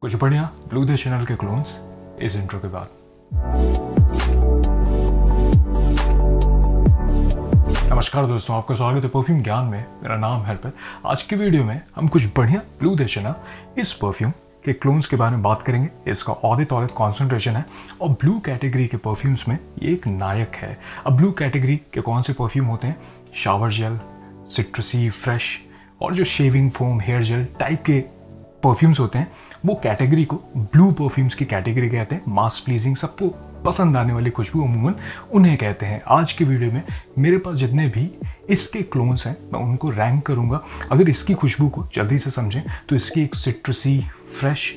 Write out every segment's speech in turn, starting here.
कुछ बढ़िया blue the channel के क्लोन्स इस इंट्रो के बाद। नमस्कार दोस्तों, आपका स्वागत है परफ्यूम ज्ञान में। मेरा नाम है हरपत। आज की वीडियो में हम कुछ बढ़िया ब्लू द चैनल इस परफ्यूम के क्लोन्स के बारे में बात करेंगे। इसका औदित कॉन्सेंट्रेशन है और ब्लू कैटेगरी के परफ्यूम्स में ये एक नायक है। अब ब्लू कैटेगरी के कौन से परफ्यूम होते हैं? शावर जेल, सिट्रसी, फ्रेश और जो shaving foam, hair gel type के परफ्यूम्स होते हैं, वो कैटेगरी को ब्लू परफ्यूम्स की कैटेगरी कहते हैं। मास प्लीजिंग, सबको पसंद आने वाली खुशबू अमूमन उन्हें कहते हैं। आज की वीडियो में मेरे पास जितने भी इसके क्लोन्स हैं मैं उनको रैंक करूंगा। अगर इसकी खुशबू को जल्दी से समझें तो इसकी एक सिट्रसी, फ्रेश,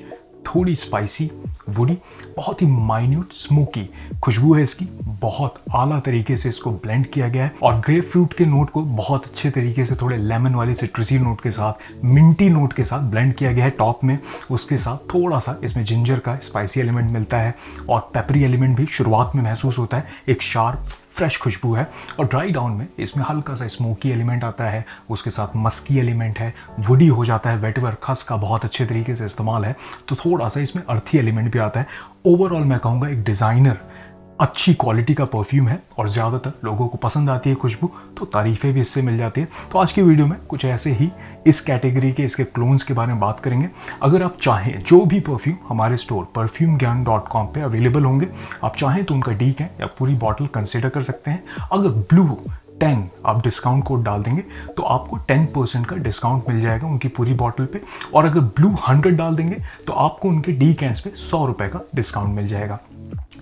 थोड़ी स्पाइसी, वुडी, बहुत ही माइन्यूट स्मोकी खुशबू है इसकी। बहुत आला तरीके से इसको ब्लेंड किया गया है और ग्रेप फ्रूट के नोट को बहुत अच्छे तरीके से थोड़े लेमन वाली सिट्रसी नोट के साथ, मिंटी नोट के साथ ब्लेंड किया गया है टॉप में। उसके साथ थोड़ा सा इसमें जिंजर का स्पाइसी एलिमेंट मिलता है और पेपरी एलिमेंट भी शुरुआत में महसूस होता है। एक शार्प फ्रेश खुशबू है और ड्राई डाउन में इसमें हल्का सा स्मोकी एलिमेंट आता है। उसके साथ मस्की एलिमेंट है, वुडी हो जाता है। वेटिवर, खस का बहुत अच्छे तरीके से इस्तेमाल है तो थोड़ा सा इसमें अर्थी एलिमेंट भी आता है। ओवरऑल मैं कहूँगा एक डिज़ाइनर अच्छी क्वालिटी का परफ्यूम है और ज़्यादातर लोगों को पसंद आती है खुशबू, तो तारीफ़ें भी इससे मिल जाती है। तो आज की वीडियो में कुछ ऐसे ही इस कैटेगरी के इसके क्लोन्स के बारे में बात करेंगे। अगर आप चाहें, जो भी परफ्यूम हमारे स्टोर perfumegyan.com पे अवेलेबल होंगे, आप चाहें तो उनका डी कैन या पूरी बॉटल कंसिडर कर सकते हैं। अगर ब्लू 10 आप डिस्काउंट कोड डाल देंगे तो आपको 10% का डिस्काउंट मिल जाएगा उनकी पूरी बॉटल पे। और अगर ब्लू 100 डाल देंगे तो आपको उनके डी कैंस पे 100 रुपये का डिस्काउंट मिल जाएगा।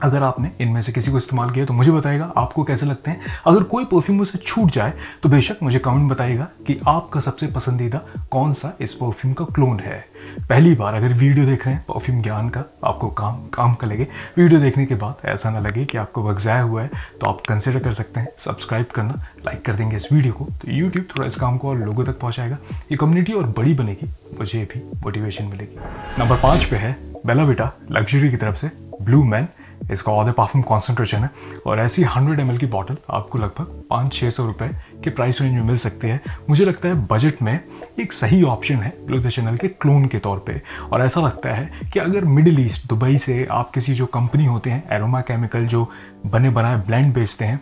अगर आपने इनमें से किसी को इस्तेमाल किया तो मुझे बताइएगा आपको कैसे लगते हैं। अगर कोई परफ्यूम मुझसे छूट जाए तो बेशक मुझे कमेंट बताइएगा कि आपका सबसे पसंदीदा कौन सा इस परफ्यूम का क्लोन है। पहली बार अगर वीडियो देख रहे हैं परफ्यूम ज्ञान का, आपको काम का लगे, वीडियो देखने के बाद ऐसा ना लगे कि आपको वक्त ज़ाया हुआ है, तो आप कंसिडर कर सकते हैं सब्सक्राइब करना। लाइक कर देंगे इस वीडियो को तो यूट्यूब थोड़ा इस काम को और लोगों तक पहुँचाएगा। ये कम्युनिटी और बड़ी बनेगी, मुझे भी मोटिवेशन मिलेगी। नंबर 5 पे है बेला विटा लग्जरी की तरफ से ब्लू मैन। इसका ऑर्डर परफ्यूम कॉन्सेंट्रेशन है और ऐसी 100 ml की बॉटल आपको लगभग 500-600 रुपए के प्राइस रेंज में मिल सकते हैं। मुझे लगता है बजट में एक सही ऑप्शन है ब्लू द चैनल के क्लोन के तौर पे। और ऐसा लगता है कि अगर मिडिल ईस्ट, दुबई से आप किसी जो कंपनी होते हैं एरोमा केमिकल, जो बने बनाए ब्लेंड बेचते हैं,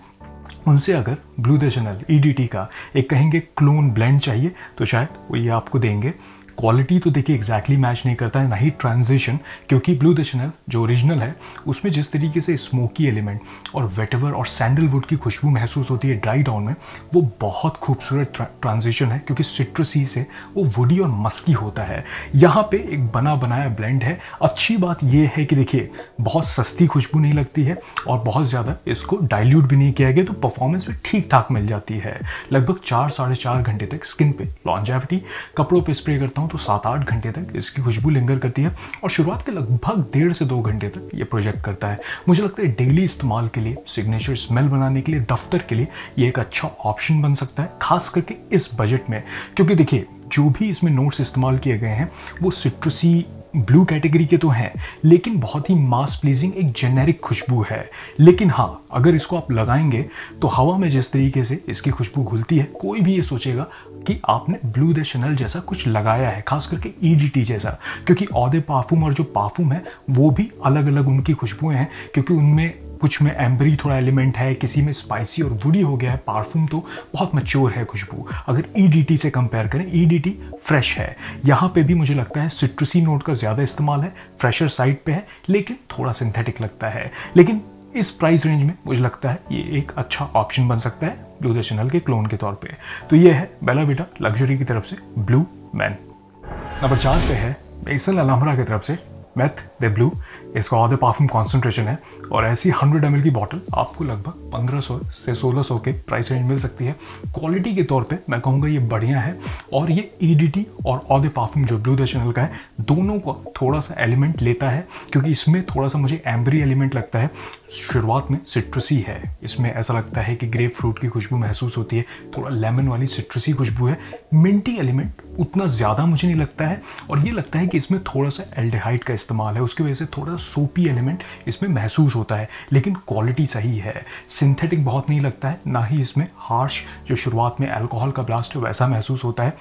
उनसे अगर ब्लू द चैनल EDT का एक कहेंगे क्लोन ब्लेंड चाहिए तो शायद वो ये आपको देंगे। क्वालिटी तो देखिए एग्जैक्टली मैच नहीं करता है, ना ही ट्रांजिशन, क्योंकि ब्लू द चैनल जो ओरिजिनल है उसमें जिस तरीके से स्मोकी एलिमेंट और वेटिवर और सैंडलवुड की खुशबू महसूस होती है ड्राई डाउन में, वो बहुत खूबसूरत ट्रांजिशन है क्योंकि सिट्रसी से वो वुडी और मस्की होता है। यहाँ पे एक बना बनाया ब्लेंड है। अच्छी बात ये है कि देखिए बहुत सस्ती खुशबू नहीं लगती है और बहुत ज़्यादा इसको डाइल्यूट भी नहीं किया गया, तो परफॉर्मेंस भी ठीक ठाक मिल जाती है। लगभग 4-4.5 घंटे तक स्किन पे लॉन्जेविटी, कपड़ों पे स्प्रे करता हूँ तो 7-8 घंटे तक इसकी खुशबू लिंगर करती है और शुरुआत के लगभग 1.5 से 2 घंटे तक ये प्रोजेक्ट करता है। मुझे लगता है डेली इस्तेमाल के लिए, सिग्नेचर स्मेल बनाने के लिए, दफ्तर के लिए ये एक अच्छा ऑप्शन बन सकता है, खास करके इस बजट में। क्योंकि देखिए जो भी इसमें नोट्स इस्तेमाल किए गए हैं वो सिट्रसी ब्लू कैटेगरी के तो हैं, लेकिन बहुत ही मास प्लीजिंग एक जेनेरिक खुशबू है। लेकिन हाँ, अगर इसको आप लगाएंगे तो हवा में जिस तरीके से इसकी खुशबू घुलती है, कोई भी ये सोचेगा कि आपने ब्लू द चैनल जैसा कुछ लगाया है, खास करके EDT जैसा। क्योंकि औदे पार्फूम और जो पार्फूम है वो भी अलग अलग उनकी खुशबुएं हैं, क्योंकि उनमें कुछ में एम्बरी थोड़ा एलिमेंट है, किसी में स्पाइसी और वुडी हो गया है। पार्फूम तो बहुत मैच्योर है खुशबू। अगर EDT से कंपेयर करें, EDT फ्रेश है। यहाँ पे भी मुझे लगता है सिट्रसी नोट का ज़्यादा इस्तेमाल है, फ्रेशर साइड पे है, लेकिन थोड़ा सिंथेटिक लगता है। लेकिन इस प्राइस रेंज में मुझे लगता है ये एक अच्छा ऑप्शन बन सकता है ब्लू द चैनल के क्लोन के तौर पे। तो ये है बेला विटा लग्जरी की तरफ से ब्लू मैन। नंबर 4 पे है बेसल अलहमरा की तरफ से मेथ द ब्लू। इसका ऑर्डर परफ्यूम कॉन्सेंट्रेशन है और ऐसी 100 ml की बॉटल आपको लगभग 1500 से 1600 के प्राइस रेंज मिल सकती है। क्वालिटी के तौर पे मैं कहूँगा ये बढ़िया है और ये EDT और ऑर्डर परफ्यूम जो ब्लू द चैनल का है, दोनों का थोड़ा सा एलिमेंट लेता है, क्योंकि इसमें थोड़ा सा मुझे एम्बरी एलिमेंट लगता है। शुरुआत में सिट्रसी है, इसमें ऐसा लगता है कि ग्रेप फ्रूट की खुशबू महसूस होती है, थोड़ा लेमन वाली सिट्रसी खुशबू है। मिंटी एलिमेंट उतना ज़्यादा मुझे नहीं लगता है और ये लगता है कि इसमें थोड़ा सा एल्डिहाइड का इस्तेमाल है, उसकी वजह से थोड़ा सोपी एलिमेंट इसमें महसूस होता है। लेकिन क्वालिटी सही है, सिंथेटिक बहुत नहीं लगता है, ना ही इसमें हार्श जो शुरुआत में अल्कोहल का ब्लास्ट है वैसा महसूस होता है।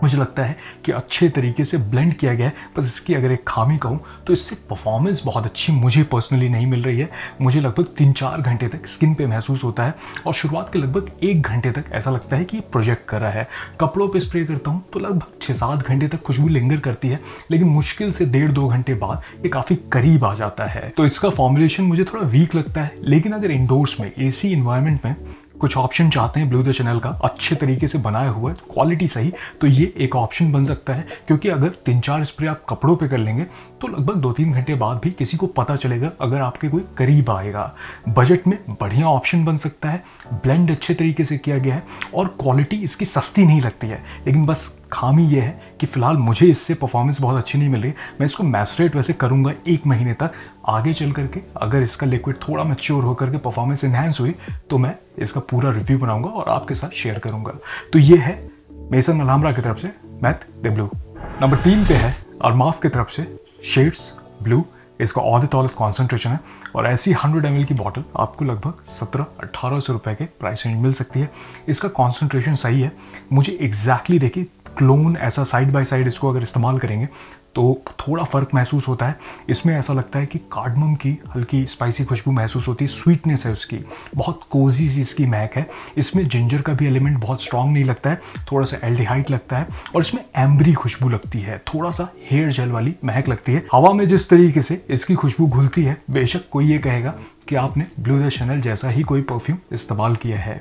मुझे लगता है कि अच्छे तरीके से ब्लेंड किया गया है। बस इसकी अगर एक खामी कहूँ तो इससे परफॉर्मेंस बहुत अच्छी मुझे पर्सनली नहीं मिल रही है। मुझे लगभग 3-4 घंटे तक स्किन पे महसूस होता है और शुरुआत के लगभग 1 घंटे तक ऐसा लगता है कि ये प्रोजेक्ट कर रहा है। कपड़ों पे स्प्रे करता हूँ तो लगभग 6-7 घंटे तक खुशबू लिंगर करती है, लेकिन मुश्किल से 1.5-2 घंटे बाद ये काफ़ी करीब आ जाता है। तो इसका फॉर्मुलेशन मुझे थोड़ा वीक लगता है, लेकिन अगर इंडोर्स में AC इन्वायरमेंट में कुछ ऑप्शन चाहते हैं ब्लू द चैनल का अच्छे तरीके से बनाया हुआ है, क्वालिटी सही, तो ये एक ऑप्शन बन सकता है। क्योंकि अगर 3-4 स्प्रे आप कपड़ों पे कर लेंगे तो लगभग 2-3 घंटे बाद भी किसी को पता चलेगा अगर आपके कोई करीब आएगा। बजट में बढ़िया ऑप्शन बन सकता है, ब्लेंड अच्छे तरीके से किया गया है और क्वालिटी इसकी सस्ती नहीं लगती है। लेकिन बस खामी ये है कि फिलहाल मुझे इससे परफॉर्मेंस बहुत अच्छी नहीं मिल रही। मैं इसको मैसरेट वैसे करूंगा 1 महीने तक, आगे चल करके अगर इसका लिक्विड थोड़ा मैच्योर होकर के परफॉर्मेंस इनहैंस हुई तो मैं इसका पूरा रिव्यू बनाऊंगा और आपके साथ शेयर करूंगा। तो ये है मेसन अलहमरा की तरफ से मैथ द ब्लू। नंबर 3 पे है अरमाफ की तरफ से शेड्स ब्लू। इसका औदत औलत कॉन्सेंट्रेशन है और ऐसी 100 ml की बॉटल आपको लगभग 1700-1800 रुपए के प्राइस रेंज मिल सकती है। इसका कॉन्सेंट्रेशन सही है। मुझे एग्जैक्टली देखिए क्लोन ऐसा साइड बाय साइड इसको अगर इस्तेमाल करेंगे तो थोड़ा फ़र्क महसूस होता है। इसमें ऐसा लगता है कि कार्डमम की हल्की स्पाइसी खुशबू महसूस होती है, स्वीटनेस है उसकी, बहुत कोजी सी इसकी महक है। इसमें जिंजर का भी एलिमेंट बहुत स्ट्रांग नहीं लगता है, थोड़ा सा एल्डिहाइड लगता है और इसमें एम्बरी खुशबू लगती है, थोड़ा सा हेयर जेल वाली महक लगती है। हवा में जिस तरीके से इसकी खुशबू घुलती है, बेशक कोई ये कहेगा कि आपने ब्लू द चैनल जैसा ही कोई परफ्यूम इस्तेमाल किया है।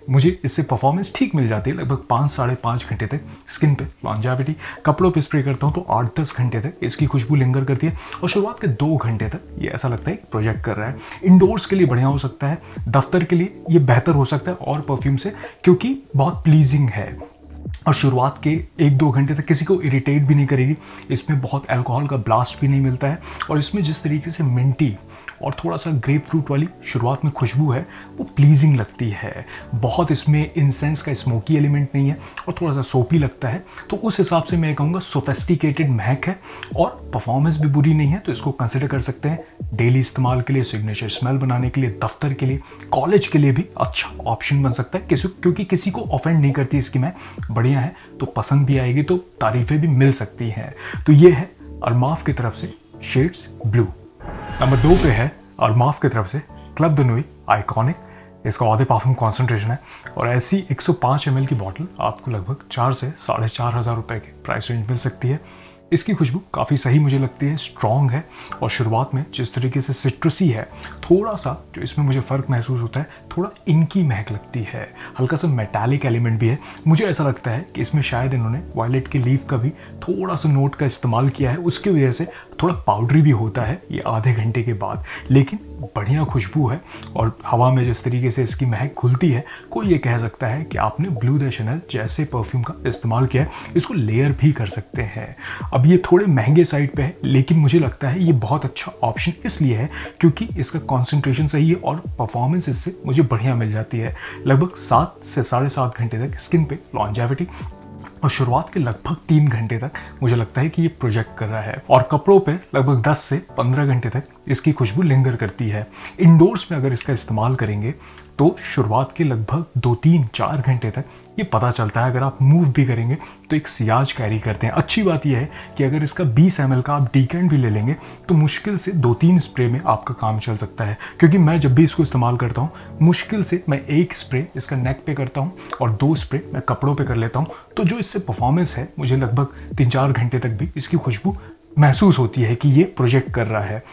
मुझे इससे परफॉर्मेंस ठीक मिल जाती है, लगभग 5-5.5 घंटे तक स्किन पे लॉन्जेविटी। कपड़ों पे स्प्रे करता हूँ तो 8-10 घंटे तक इसकी खुशबू लिंगर करती है और शुरुआत के 2 घंटे तक ये ऐसा लगता है कि प्रोजेक्ट कर रहा है। इंडोर्स के लिए बढ़िया हो सकता है, दफ्तर के लिए ये बेहतर हो सकता है और परफ्यूम से, क्योंकि बहुत प्लीजिंग है और शुरुआत के 1-2 घंटे तक किसी को इरिटेट भी नहीं करेगी। इसमें बहुत अल्कोहल का ब्लास्ट भी नहीं मिलता है और इसमें जिस तरीके से मिंटी और थोड़ा सा ग्रेप फ्रूट वाली शुरुआत में खुशबू है वो प्लीजिंग लगती है। बहुत इसमें इंसेंस का स्मोकी एलिमेंट नहीं है और थोड़ा सा सोपी लगता है। तो उस हिसाब से मैं कहूँगा सोफेस्टिकेटेड महक है और परफॉर्मेंस भी बुरी नहीं है, तो इसको कंसिडर कर सकते हैं डेली इस्तेमाल के लिए, सिग्नेचर स्मेल बनाने के लिए, दफ्तर के लिए, कॉलेज के लिए भी अच्छा ऑप्शन बन सकता है। क्योंकि किसी को ऑफेंड नहीं करती इसकी महक, बढ़िया है तो पसंद भी आएगी, तो तारीफें भी मिल सकती हैं। तो ये है अरमाफ की तरफ से शेड्स ब्लू। नंबर 2 पे है अरमाफ की तरफ से क्लब द नुई आइकॉनिक। इसका औदे पार्फुम कॉन्सेंट्रेशन है और ऐसी 105 ml की बॉटल आपको लगभग 4 से 4,500 रुपए के प्राइस रेंज मिल सकती है। इसकी खुशबू काफ़ी सही मुझे लगती है, स्ट्रॉन्ग है और शुरुआत में जिस तरीके से सिट्रसी है, थोड़ा सा जो इसमें मुझे फ़र्क महसूस होता है, थोड़ा इनकी महक लगती है, हल्का सा मेटालिक एलिमेंट भी है। मुझे ऐसा लगता है कि इसमें शायद इन्होंने वायलेट के लीफ का भी थोड़ा सा नोट का इस्तेमाल किया है, उसकी वजह से थोड़ा पाउडरी भी होता है ये आधे घंटे के बाद, लेकिन बढ़िया खुशबू है और हवा में जिस तरीके से इसकी महक खुलती है, कोई ये कह सकता है कि आपने ब्लू द चैनल जैसे परफ्यूम का इस्तेमाल किया है। इसको लेयर भी कर सकते हैं। अब ये थोड़े महंगे साइड पे है, लेकिन मुझे लगता है ये बहुत अच्छा ऑप्शन इसलिए है क्योंकि इसका कॉन्सेंट्रेशन सही है और परफॉर्मेंस इससे मुझे बढ़िया मिल जाती है। लगभग 7 से 7.5 घंटे तक स्किन पे लॉन्जेविटी और शुरुआत के लगभग 3 घंटे तक मुझे लगता है कि ये प्रोजेक्ट कर रहा है और कपड़ों पे लगभग 10 से 15 घंटे तक इसकी खुशबू लिंगर करती है। इंडोर्स में अगर इसका इस्तेमाल करेंगे तो शुरुआत के लगभग 2-3-4 घंटे तक ये पता चलता है। अगर आप मूव भी करेंगे तो एक सियाज कैरी करते हैं। अच्छी बात यह है कि अगर इसका 20 ml का आप डीकेंट भी ले लेंगे तो मुश्किल से 2-3 स्प्रे में आपका काम चल सकता है, क्योंकि मैं जब भी इसको इस्तेमाल करता हूँ मुश्किल से मैं 1 स्प्रे इसका नेक पे करता हूँ और 2 स्प्रे मैं कपड़ों पे कर लेता हूँ। तो जो इससे परफॉर्मेंस है, मुझे लगभग 3-4 घंटे तक भी इसकी खुशबू महसूस होती है कि ये प्रोजेक्ट कर रहा है।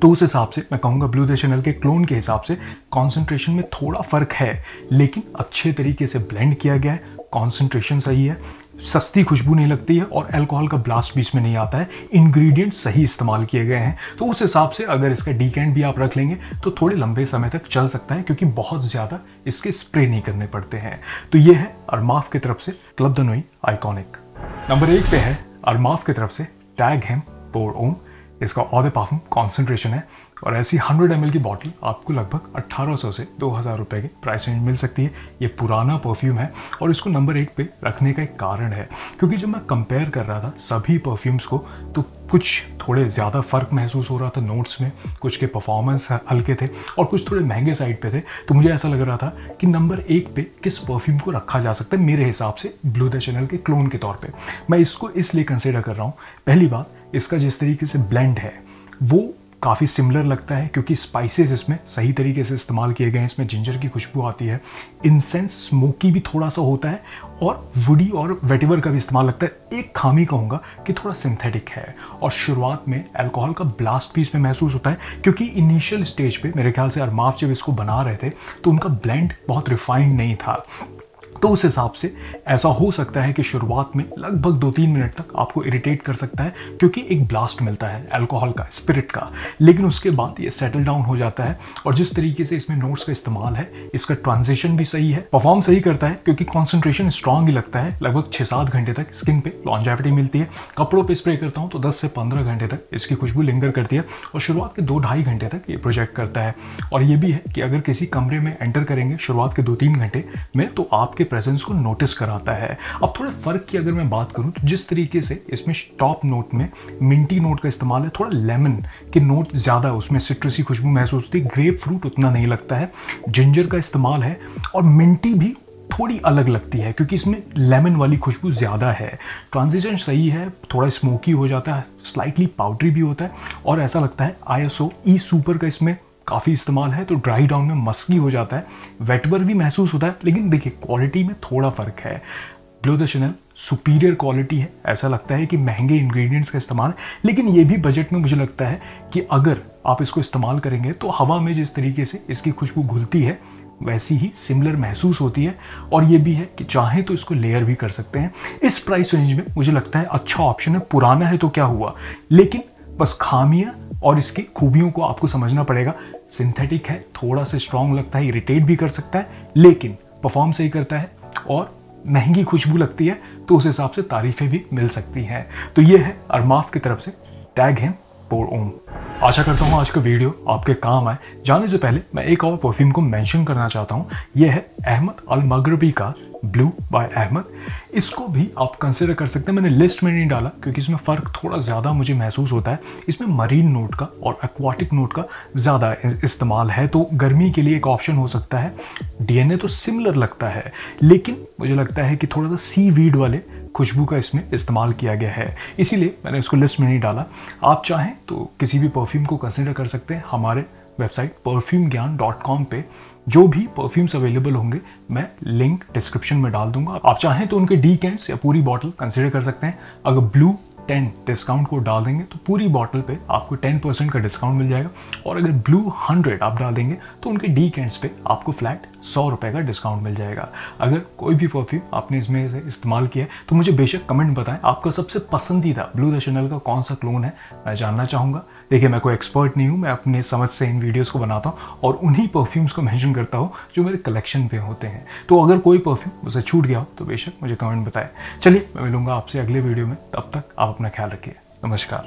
तो उस हिसाब से मैं कहूँगा ब्लू द चैनल के क्लोन के हिसाब से कॉन्सेंट्रेशन में थोड़ा फ़र्क है, लेकिन अच्छे तरीके से ब्लेंड किया गया है, कॉन्सेंट्रेशन सही है, सस्ती खुशबू नहीं लगती है और अल्कोहल का ब्लास्ट भी इसमें नहीं आता है। इंग्रेडिएंट सही इस्तेमाल किए गए हैं, तो उस हिसाब से अगर इसका डीकेंट भी आप रख लेंगे तो थोड़े लंबे समय तक चल सकता है, क्योंकि बहुत ज़्यादा इसके स्प्रे नहीं करने पड़ते हैं। तो ये है अरमाफ की तरफ से club the Nooyi iconic. Number 1 पे है अरमाफ की तरफ से टैग हेम पोर ओम। इसका ऑ द पार्फ्यूम कॉन्सेंट्रेशन है और ऐसी 100 ml की बॉटल आपको लगभग 1800 से 2000 रुपये के प्राइस रेंज मिल सकती है। ये पुराना परफ्यूम है और इसको नंबर 1 पे रखने का एक कारण है क्योंकि जब मैं कंपेयर कर रहा था सभी परफ्यूम्स को तो कुछ थोड़े ज़्यादा फ़र्क महसूस हो रहा था नोट्स में, कुछ के परफॉर्मेंस हल्के थे और कुछ थोड़े महंगे साइड पे थे। तो मुझे ऐसा लग रहा था कि नंबर 1 पे किस परफ्यूम को रखा जा सकता है मेरे हिसाब से ब्लू द शैनल के क्लोन के तौर पे। मैं इसको इसलिए कंसिडर कर रहा हूँ, पहली बात इसका जिस तरीके से ब्लेंड है वो काफ़ी सिमिलर लगता है क्योंकि स्पाइसेस इसमें सही तरीके से इस्तेमाल किए गए हैं। इसमें जिंजर की खुशबू आती है, इंसेंस स्मोकी भी थोड़ा सा होता है और वुडी और वेटिवर का भी इस्तेमाल लगता है। एक खामी कहूँगा कि थोड़ा सिंथेटिक है और शुरुआत में अल्कोहल का ब्लास्ट भी इसमें महसूस होता है क्योंकि इनिशियल स्टेज पे मेरे ख्याल से अरमाफ जब इसको बना रहे थे तो उनका ब्लेंड बहुत रिफाइंड नहीं था। तो उस हिसाब से ऐसा हो सकता है कि शुरुआत में लगभग 2-3 मिनट तक आपको इरिटेट कर सकता है क्योंकि एक ब्लास्ट मिलता है अल्कोहल का, स्पिरिट का, लेकिन उसके बाद ये सेटल डाउन हो जाता है। और जिस तरीके से इसमें नोट्स का इस्तेमाल है, इसका ट्रांजिशन भी सही है, परफॉर्म सही करता है क्योंकि कॉन्सेंट्रेशन स्ट्रांग ही लगता है। लगभग 6-7 घंटे तक स्किन पे लॉन्जेविटी मिलती है। कपड़ों पर स्प्रे करता हूँ तो 10 से 15 घंटे तक इसकी खुशबू लिंगर करती है और शुरुआत के 2-2.5 घंटे तक ये प्रोजेक्ट करता है। और ये भी है कि अगर किसी कमरे में एंटर करेंगे शुरुआत के 2-3 घंटे में तो आपके प्रेजेंस को नोटिस कराता है। अब थोड़े फर्क की अगर मैं बात करूं तो जिस तरीके से इसमें टॉप नोट में मिंटी नोट का इस्तेमाल है, थोड़ा लेमन के नोट ज्यादा, उसमें सिट्रसी खुशबू महसूस होती है, ग्रेप फ्रूट उतना नहीं लगता है, जिंजर का इस्तेमाल है और मिंटी भी थोड़ी अलग लगती है क्योंकि इसमें लेमन वाली खुशबू ज़्यादा है। ट्रांजिशन सही है, थोड़ा स्मोकी हो जाता है, स्लाइटली पाउडरी भी होता है और ऐसा लगता है ISO ई सुपर का इसमें काफ़ी इस्तेमाल है तो ड्राई डाउन में मस्की हो जाता है, वेटवर भी महसूस होता है। लेकिन देखिए क्वालिटी में थोड़ा फ़र्क है। Blue the Shainal superior quality है, ऐसा लगता है कि महंगे इंग्रेडिएंट्स का इस्तेमाल, लेकिन ये भी बजट में मुझे लगता है कि अगर आप इसको इस्तेमाल करेंगे तो हवा में जिस तरीके से इसकी खुशबू घुलती है वैसी ही सिमिलर महसूस होती है। और ये भी है कि चाहे तो इसको लेयर भी कर सकते हैं। इस प्राइस रेंज में मुझे लगता है अच्छा ऑप्शन है। पुराना है तो क्या हुआ, लेकिन बस खामियां और इसकी खूबियों को आपको समझना पड़ेगा। सिंथेटिक है, थोड़ा सा स्ट्रांग लगता है, इरिटेट भी कर सकता है, लेकिन परफॉर्म सही करता है और महंगी खुशबू लगती है तो उस हिसाब से तारीफें भी मिल सकती हैं। तो ये है अरमाफ की तरफ से टैग हिम पोर ओम। आशा करता हूँ आज का वीडियो आपके काम आए। जाने से पहले मैं एक और परफ्यूम को मेंशन करना चाहता हूँ। यह है अहमद अल मगरबी का ब्लू बाय अहमद। इसको भी आप कंसिडर कर सकते हैं। मैंने लिस्ट में नहीं डाला क्योंकि इसमें फ़र्क थोड़ा ज़्यादा मुझे महसूस होता है। इसमें मरीन नोट का और एक्वाटिक नोट का ज़्यादा इस्तेमाल है तो गर्मी के लिए एक ऑप्शन हो सकता है। DNA तो सिमिलर लगता है लेकिन मुझे लगता है कि थोड़ा सा सी वीड वाले खुशबू का इसमें इस्तेमाल किया गया है, इसीलिए मैंने इसको लिस्ट में नहीं डाला। आप चाहें तो किसी भी परफ्यूम को कंसिडर कर सकते हैं। हमारे वेबसाइट perfumegyan.com पे जो भी परफ्यूम्स अवेलेबल होंगे मैं लिंक डिस्क्रिप्शन में डाल दूंगा। आप चाहें तो उनके डीकेंट्स या पूरी बॉटल कंसिडर कर सकते हैं। अगर ब्लू 10 डिस्काउंट कोड डाल देंगे तो पूरी बॉटल पे आपको 10% का डिस्काउंट मिल जाएगा और अगर ब्लू 100 आप डाल देंगे तो उनके डीकेंट्स पे आपको फ्लैट 100 रुपये का डिस्काउंट मिल जाएगा। अगर कोई भी परफ्यूम आपने इसमें से इस्तेमाल किया है तो मुझे बेशक कमेंट बताएं आपका सबसे पसंदीदा ब्लू द शैनल का कौन सा क्लोन है, मैं जानना चाहूँगा। देखिए मैं कोई एक्सपर्ट नहीं हूँ, मैं अपने समझ से इन वीडियोस को बनाता हूँ और उन्हीं परफ्यूम्स को मेंशन करता हूँ जो मेरे कलेक्शन पे होते हैं। तो अगर कोई परफ्यूम मुझे छूट गया हो तो बेशक मुझे कमेंट बताएं। चलिए मैं मिलूंगा आपसे अगले वीडियो में, तब तक आप अपना ख्याल रखिए। नमस्कार।